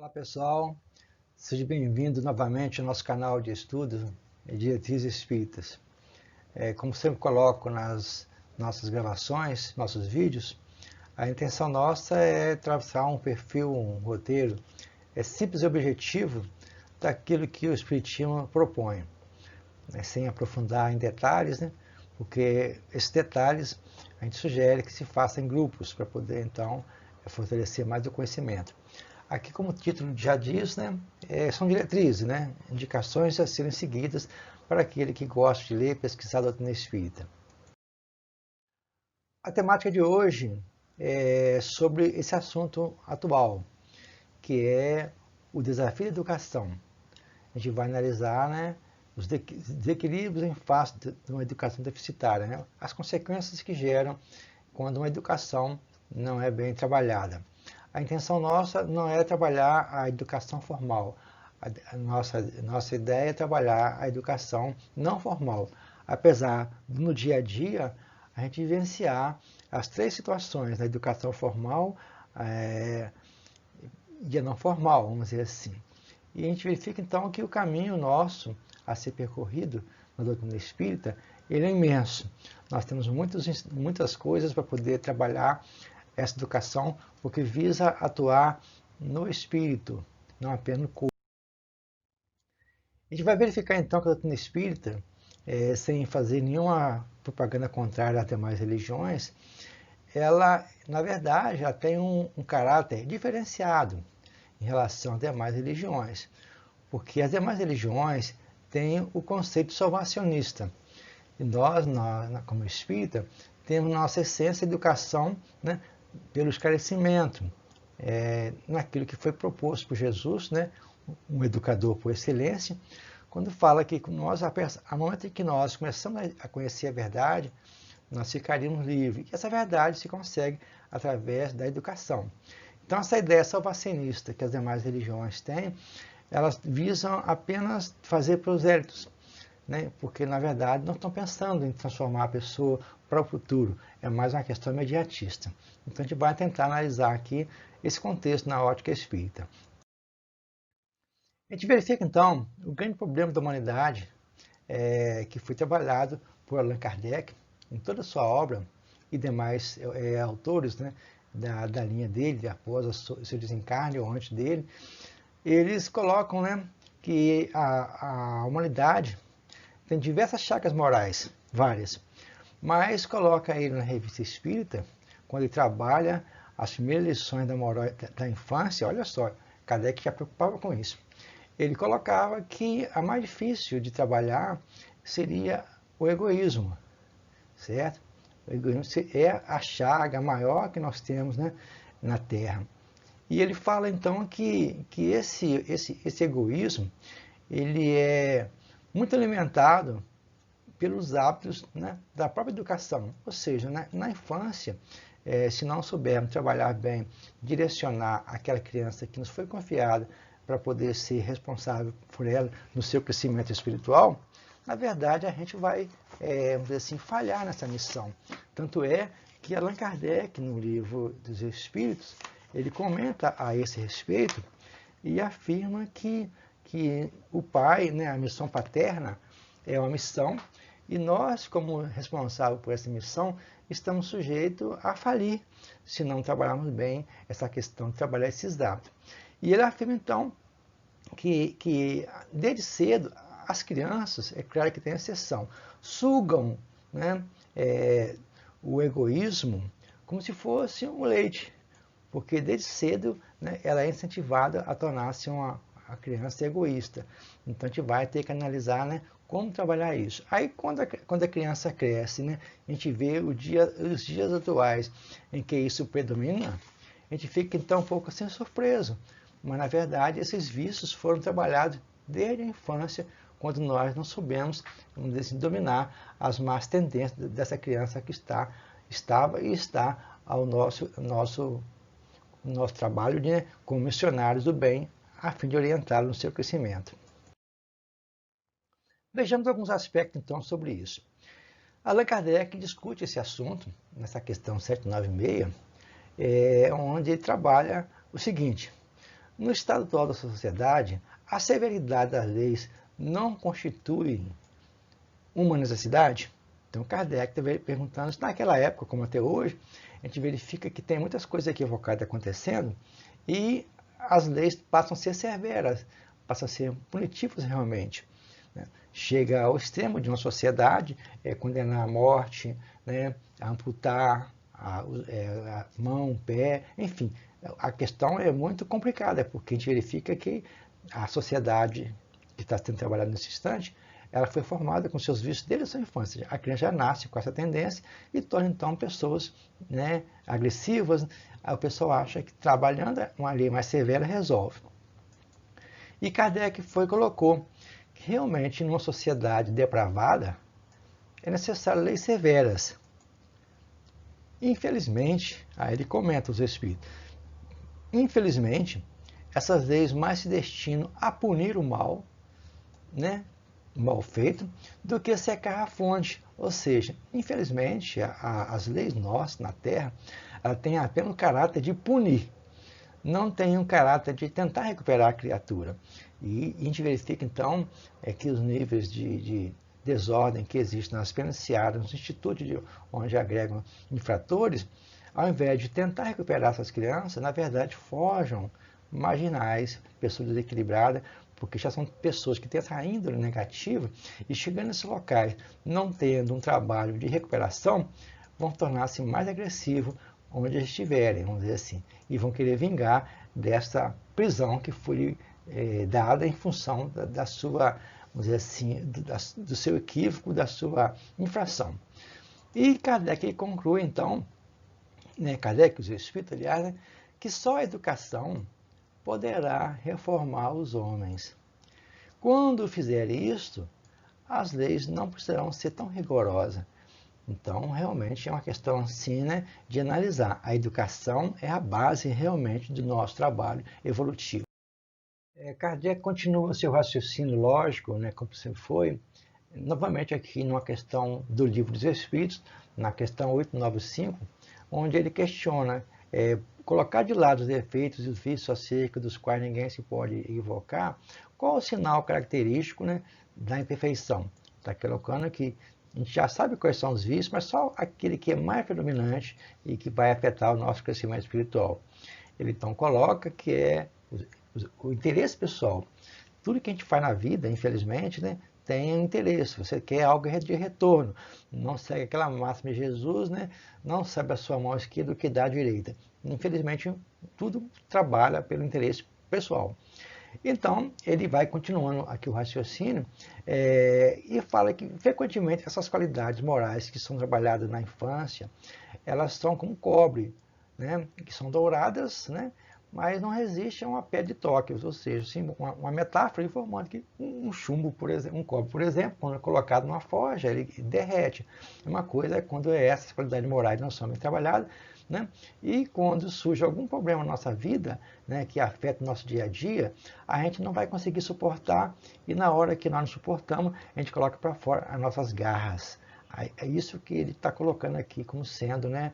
Olá pessoal, seja bem-vindo novamente ao nosso canal de estudo de Diretrizes Espíritas. Como sempre coloco nas nossas gravações, nossos vídeos, a intenção nossa é traçar um perfil, um roteiro simples e objetivo daquilo que o Espiritismo propõe, sem aprofundar em detalhes, porque esses detalhes a gente sugere que se faça em grupos para poder então fortalecer mais o conhecimento. Aqui, como o título já diz, são diretrizes, indicações a serem seguidas para aquele que gosta de ler e pesquisar a doutrina espírita. A temática de hoje é sobre esse assunto atual, que é o desafio da educação. A gente vai analisar os desequilíbrios em face de uma educação deficitária, as consequências que geram quando uma educação não é bem trabalhada. A intenção nossa não é trabalhar a educação formal. A nossa ideia é trabalhar a educação não formal. Apesar de, no dia a dia, a gente vivenciar as três situações, a educação formal e a não formal, vamos dizer assim. E a gente verifica, então, que o caminho nosso a ser percorrido na doutrina espírita, ele é imenso. Nós temos muitas coisas para poder trabalhar essa educação, porque visa atuar no espírito, não apenas no corpo. A gente vai verificar então que a doutrina espírita, sem fazer nenhuma propaganda contrária às demais religiões, ela, na verdade, ela tem um caráter diferenciado em relação às demais religiões, porque as demais religiões têm o conceito salvacionista. E nós como espírita, temos nossa essência de educação, pelo esclarecimento, naquilo que foi proposto por Jesus, um educador por excelência, quando fala que nós, a momento em que nós começamos a conhecer a verdade, nós ficaríamos livres. E essa verdade se consegue através da educação. Então, essa ideia salvacionista que as demais religiões têm, elas visam apenas fazer prosélitos, porque, na verdade, não estão pensando em transformar a pessoa para o futuro. É mais uma questão imediatista. Então, a gente vai tentar analisar aqui esse contexto na ótica espírita. A gente verifica, então, o grande problema da humanidade, que foi trabalhado por Allan Kardec em toda a sua obra e demais autores da linha dele, após o seu desencarne ou antes dele, eles colocam que a humanidade tem diversas chagas morais, várias, mas coloca ele na Revista Espírita, quando ele trabalha as primeiras lições da moral da infância, olha só, Kardec já preocupava com isso. Ele colocava que a mais difícil de trabalhar seria o egoísmo, certo? O egoísmo é a chaga maior que nós temos na Terra. E ele fala então que esse egoísmo ele é muito alimentado pelos hábitos da própria educação. Ou seja, na infância, se não soubermos trabalhar bem, direcionar aquela criança que nos foi confiada para poder ser responsável por ela no seu crescimento espiritual, na verdade a gente vai, vamos dizer assim, falhar nessa missão. Tanto é que Allan Kardec, no livro dos Espíritos, ele comenta a esse respeito e afirma que o pai, a missão paterna, é uma missão e nós, como responsável por essa missão, estamos sujeitos a falir se não trabalharmos bem essa questão de trabalhar esses hábitos. E ele afirma, então, que desde cedo, as crianças, é claro que tem exceção, sugam o egoísmo como se fosse um leite, porque desde cedo ela é incentivada a tornar-se uma criança egoísta. Então a gente vai ter que analisar como trabalhar isso. Aí quando a criança cresce, a gente vê os dias atuais em que isso predomina, a gente fica então um pouco assim surpreso. Mas na verdade esses vícios foram trabalhados desde a infância, quando nós não soubemos, vamos dizer assim, dominar as más tendências dessa criança que estava e está ao nosso trabalho como missionários do bem, a fim de orientá-lo no seu crescimento. Vejamos alguns aspectos, então, sobre isso. Allan Kardec discute esse assunto, nessa questão 796, onde ele trabalha o seguinte: No estado atual da sociedade, a severidade das leis não constitui uma necessidade? Então, Kardec está perguntando se naquela época, como até hoje, a gente verifica que tem muitas coisas equivocadas acontecendo e as leis passam a ser severas, passam a ser punitivas realmente. Né? Chega ao extremo de uma sociedade condenar à morte, né? Amputar a mão, o pé, enfim. A questão é muito complicada, porque a gente verifica que a sociedade que está sendo trabalhada nesse instante, ela foi formada com seus vícios desde a sua infância. A criança já nasce com essa tendência e torna, então, pessoas, né, agressivas. Aí o pessoal acha que trabalhando uma lei mais severa resolve. E Kardec colocou que realmente, numa sociedade depravada, é necessário leis severas. Infelizmente, aí ele comenta os espíritos, infelizmente, essas leis mais se destinam a punir o mal, né, mal feito, do que secar a fonte. Ou seja, infelizmente, as leis nossas na Terra, ela tem apenas o caráter de punir, não tem um caráter de tentar recuperar a criatura. E a gente verifica, então, que os níveis de desordem que existem nas penitenciárias, nos institutos onde agregam infratores, ao invés de tentar recuperar essas crianças, na verdade, forjam marginais, pessoas desequilibradas, porque já são pessoas que têm essa índole negativa e chegando nesses locais, não tendo um trabalho de recuperação, vão tornar-se mais agressivos onde eles estiverem, vamos dizer assim, e vão querer vingar dessa prisão que foi dada em função da sua, vamos dizer assim, do seu equívoco, da sua infração. E Kardec conclui, então, né, Kardec, os espíritos, aliás, né, que só a educação poderá reformar os homens. Quando fizerem isto, as leis não precisarão ser tão rigorosas. Então, realmente é uma questão assim, né, de analisar. A educação é a base realmente do nosso trabalho evolutivo. Kardec continua seu raciocínio lógico, né, como sempre foi, novamente aqui numa questão do Livro dos Espíritos, na questão 895, onde ele questiona colocar de lado os defeitos e os vícios acerca dos quais ninguém se pode equivocar, qual o sinal característico, né, da imperfeição? Está colocando que a gente já sabe quais são os vícios, mas só aquele que é mais predominante e que vai afetar o nosso crescimento espiritual. Ele então coloca que é o interesse pessoal. Tudo que a gente faz na vida, infelizmente, né, tem um interesse. Você quer algo de retorno. Não segue aquela máxima de Jesus, né? Não sabe a sua mão esquerda o que dá a direita. Infelizmente, tudo trabalha pelo interesse pessoal. Então, ele vai continuando aqui o raciocínio e fala que, frequentemente, essas qualidades morais que são trabalhadas na infância, elas são como cobre, né? Que são douradas, né? Mas não resistem a uma pedra de toque, ou seja, assim, uma metáfora informando que um chumbo, por exemplo, um cobre, por exemplo, quando é colocado numa forja, ele derrete. Uma coisa é quando essas qualidades morais não são bem trabalhadas, né? E quando surge algum problema na nossa vida, né, que afeta o nosso dia a dia, a gente não vai conseguir suportar e na hora que nós não suportamos, a gente coloca para fora as nossas garras. É isso que ele está colocando aqui como sendo, né,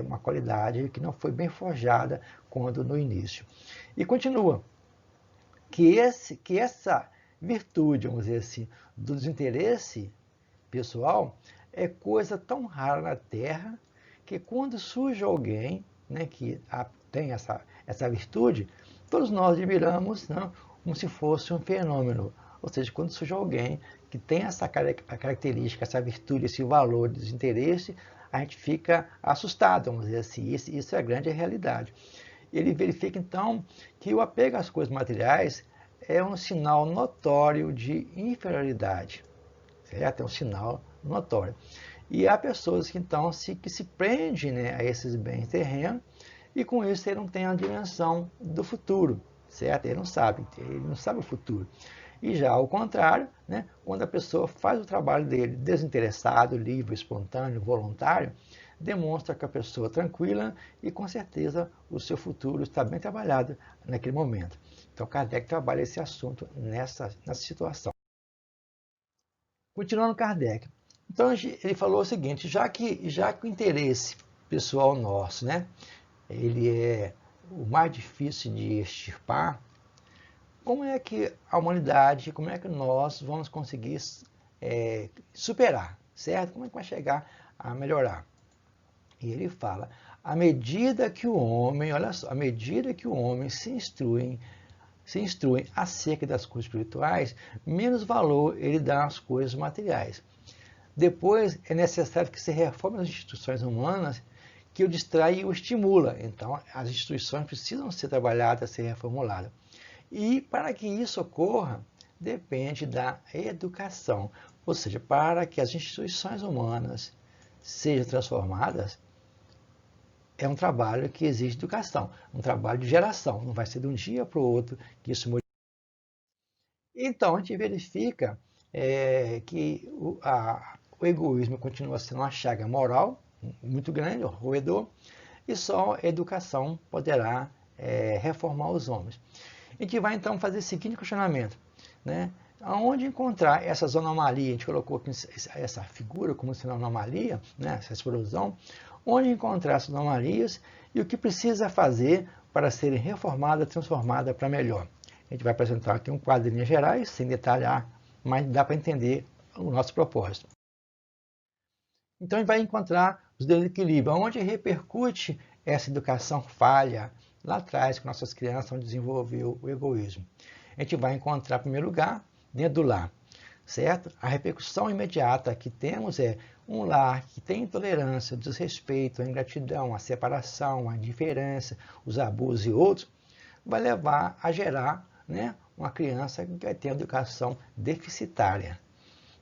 uma qualidade que não foi bem forjada quando no início. E continua que essa virtude, vamos dizer assim, do desinteresse pessoal é coisa tão rara na Terra que quando surge alguém, né, que tem essa virtude, todos nós admiramos, né, como se fosse um fenômeno. Ou seja, quando surge alguém que tem essa característica, essa virtude, esse valor de desinteresse, a gente fica assustado, vamos dizer assim. Isso é a grande realidade. Ele verifica, então, que o apego às coisas materiais é um sinal notório de inferioridade. Certo? É um sinal notório. E há pessoas que, então, que se prendem, né, a esses bens terrenos e, com isso, ele não tem a dimensão do futuro. Certo? Ele não sabe o futuro. E já ao contrário, né, quando a pessoa faz o trabalho dele desinteressado, livre, espontâneo, voluntário, demonstra que a pessoa é tranquila e com certeza o seu futuro está bem trabalhado naquele momento. Então Kardec trabalha esse assunto nessa situação. Continuando Kardec. Então ele falou o seguinte, já que o interesse pessoal nosso, né, ele é o mais difícil de extirpar, como é que a humanidade, como é que nós vamos conseguir superar, certo? Como é que vai chegar a melhorar? E ele fala, à medida que o homem, olha só, à medida que o homem se instrui acerca das coisas espirituais, menos valor ele dá às coisas materiais. Depois, é necessário que se reforme as instituições humanas, que o distrai e o estimula. Então, as instituições precisam ser trabalhadas, ser reformuladas. E para que isso ocorra, depende da educação. Ou seja, para que as instituições humanas sejam transformadas, é um trabalho que exige educação, um trabalho de geração. Não vai ser de um dia para o outro que isso muda. Então, a gente verifica que o egoísmo continua sendo uma chaga moral muito grande, roedor, e só a educação poderá reformar os homens. A gente vai então fazer o seguinte questionamento, né? Aonde encontrar essas anomalias? A gente colocou aqui essa figura como sendo anomalia, né? Essa explosão. Onde encontrar essas anomalias e o que precisa fazer para serem reformadas, transformadas para melhor? A gente vai apresentar aqui um quadro de linhas gerais, sem detalhar, mas dá para entender o nosso propósito. Então, a gente vai encontrar os desequilíbrios, onde repercute essa educação falha, lá atrás, que nossas crianças vão desenvolver o egoísmo. A gente vai encontrar, em primeiro lugar, dentro do lar, certo? A repercussão imediata que temos é um lar que tem intolerância, o desrespeito, a ingratidão, a separação, a indiferença, os abusos e outros, vai levar a gerar, né, uma criança que vai ter uma educação deficitária,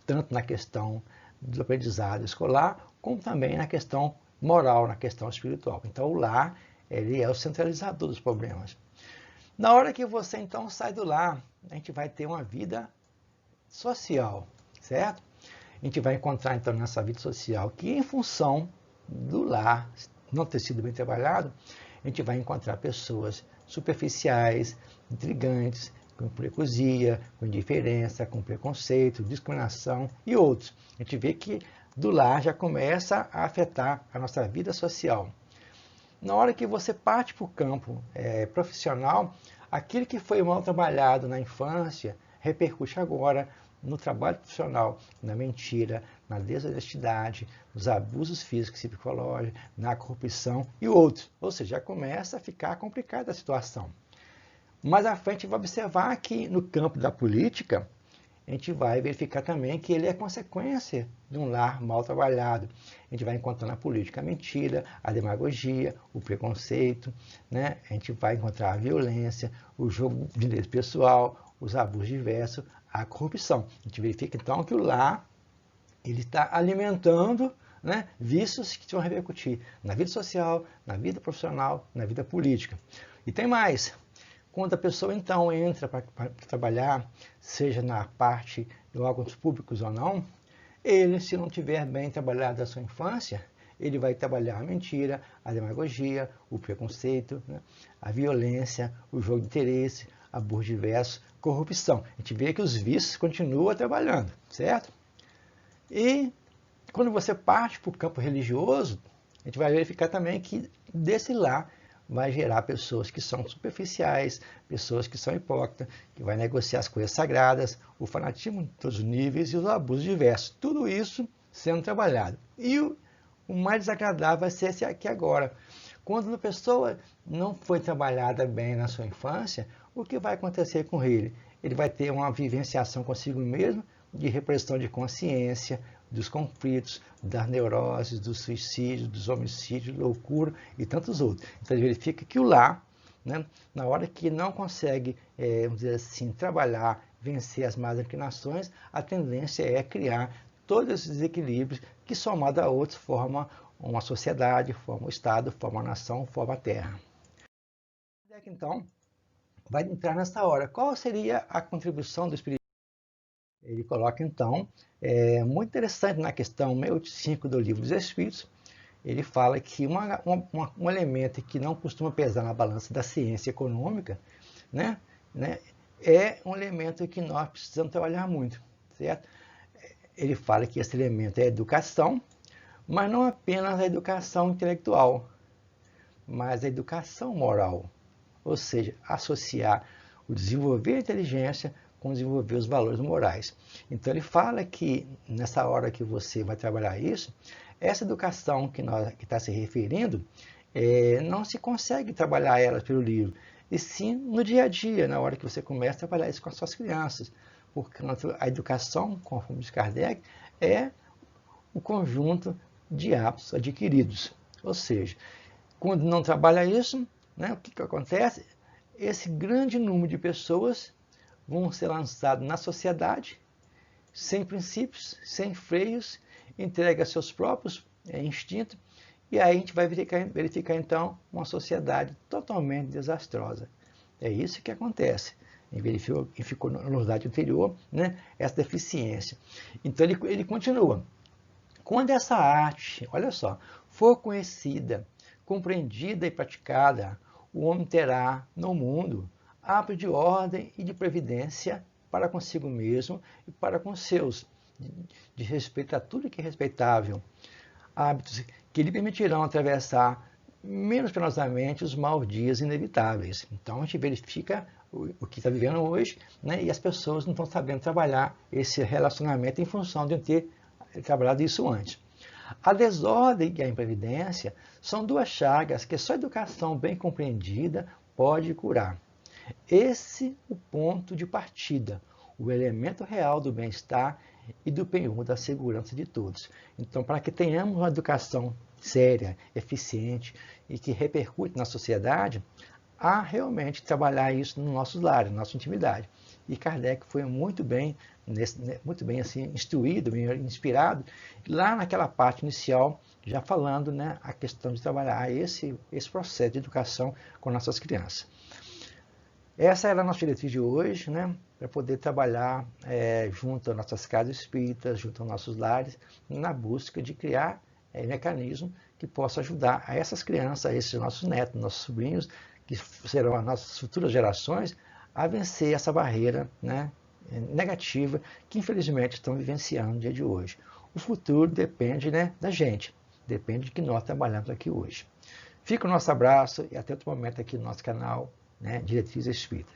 tanto na questão do aprendizado escolar, como também na questão moral, na questão espiritual. Então, o lar, ele é o centralizador dos problemas. Na hora que você, então, sai do lar, a gente vai ter uma vida social, certo? A gente vai encontrar, então, nessa vida social que, em função do lar não ter sido bem trabalhado, a gente vai encontrar pessoas superficiais, intrigantes, com precosia, com indiferença, com preconceito, discriminação e outros. A gente vê que do lar já começa a afetar a nossa vida social. Na hora que você parte para o campo profissional, aquilo que foi mal trabalhado na infância repercute agora no trabalho profissional, na mentira, na desonestidade, nos abusos físicos e psicológicos, na corrupção e outros. Ou seja, já começa a ficar complicada a situação. Mais à frente, vai observar que no campo da política, a gente vai verificar também que ele é consequência de um lar mal trabalhado. A gente vai encontrar na política a mentira, a demagogia, o preconceito, né? A gente vai encontrar a violência, o jogo de interesse pessoal, os abusos diversos, a corrupção. A gente verifica então que o lar ele está alimentando, né, vícios que vão repercutir na vida social, na vida profissional, na vida política. E tem mais. Quando a pessoa, então, entra para trabalhar, seja na parte de órgãos públicos ou não, ele, se não tiver bem trabalhado a sua infância, ele vai trabalhar a mentira, a demagogia, o preconceito, né, a violência, o jogo de interesse, abuso diverso, corrupção. A gente vê que os vícios continuam trabalhando, certo? E quando você parte para o campo religioso, a gente vai verificar também que desse lá vai gerar pessoas que são superficiais, pessoas que são hipócritas, que vai negociar as coisas sagradas, o fanatismo em todos os níveis e os abusos diversos. Tudo isso sendo trabalhado. E o mais desagradável vai ser esse aqui agora. Quando a pessoa não foi trabalhada bem na sua infância, o que vai acontecer com ele? Ele vai ter uma vivenciação consigo mesmo de repressão de consciência, dos conflitos, das neuroses, dos suicídios, dos homicídios, loucura e tantos outros. Então, ele verifica que o lar, né, na hora que não consegue, vamos dizer assim, trabalhar, vencer as más inclinações, a tendência é criar todos esses desequilíbrios que, somado a outros, formam uma sociedade, formam um Estado, formam uma nação, formam a Terra. Então, vai entrar nessa hora. Qual seria a contribuição do Espiritismo? Ele coloca, então, muito interessante na questão 685 do Livro dos Espíritos, ele fala que um elemento que não costuma pesar na balança da ciência econômica, né, é um elemento que nós precisamos trabalhar muito, certo? Ele fala que esse elemento é a educação, mas não apenas a educação intelectual, mas a educação moral. ou seja, associar o desenvolver a inteligência com desenvolver os valores morais. Então ele fala que nessa hora que você vai trabalhar isso, essa educação que está se referindo, não se consegue trabalhar ela pelo livro, e sim no dia a dia, na hora que você começa a trabalhar isso com as suas crianças. Porque a educação, conforme diz Kardec, é o conjunto de hábitos adquiridos. Ou seja, quando não trabalha isso, né, o que acontece? Esse grande número de pessoas vão ser lançados na sociedade, sem princípios, sem freios, entregue a seus próprios instintos, e aí a gente vai verificar então uma sociedade totalmente desastrosa. É isso que acontece. E ficou no slide anterior, né, essa deficiência. Então ele continua. Quando essa arte, olha só, for conhecida, compreendida e praticada, o homem terá no mundo hábito de ordem e de previdência para consigo mesmo e para com seus, de respeito a tudo que é respeitável. Hábitos que lhe permitirão atravessar menos penosamente os maus dias inevitáveis. Então a gente verifica o que está vivendo hoje, né, e as pessoas não estão sabendo trabalhar esse relacionamento em função de ter trabalhado isso antes. A desordem e a imprevidência são duas chagas que só a educação bem compreendida pode curar. Esse é o ponto de partida, o elemento real do bem-estar e do penhor da segurança de todos. Então, para que tenhamos uma educação séria, eficiente e que repercute na sociedade, há realmente trabalhar isso no nosso lar, na nossa intimidade. E Kardec foi muito bem assim, instruído, inspirado, lá naquela parte inicial, já falando, né, a questão de trabalhar esse processo de educação com nossas crianças. Essa era a nossa diretriz de hoje, né, para poder trabalhar junto às nossas casas espíritas, junto aos nossos lares, na busca de criar mecanismos que possam ajudar a essas crianças, a esses nossos netos, nossos sobrinhos, que serão as nossas futuras gerações, a vencer essa barreira, né, negativa que infelizmente estão vivenciando no dia de hoje. O futuro depende, né, da gente, depende de que nós trabalhamos aqui hoje. Fica o nosso abraço e até outro momento aqui no nosso canal, né, Diretriz Espírita.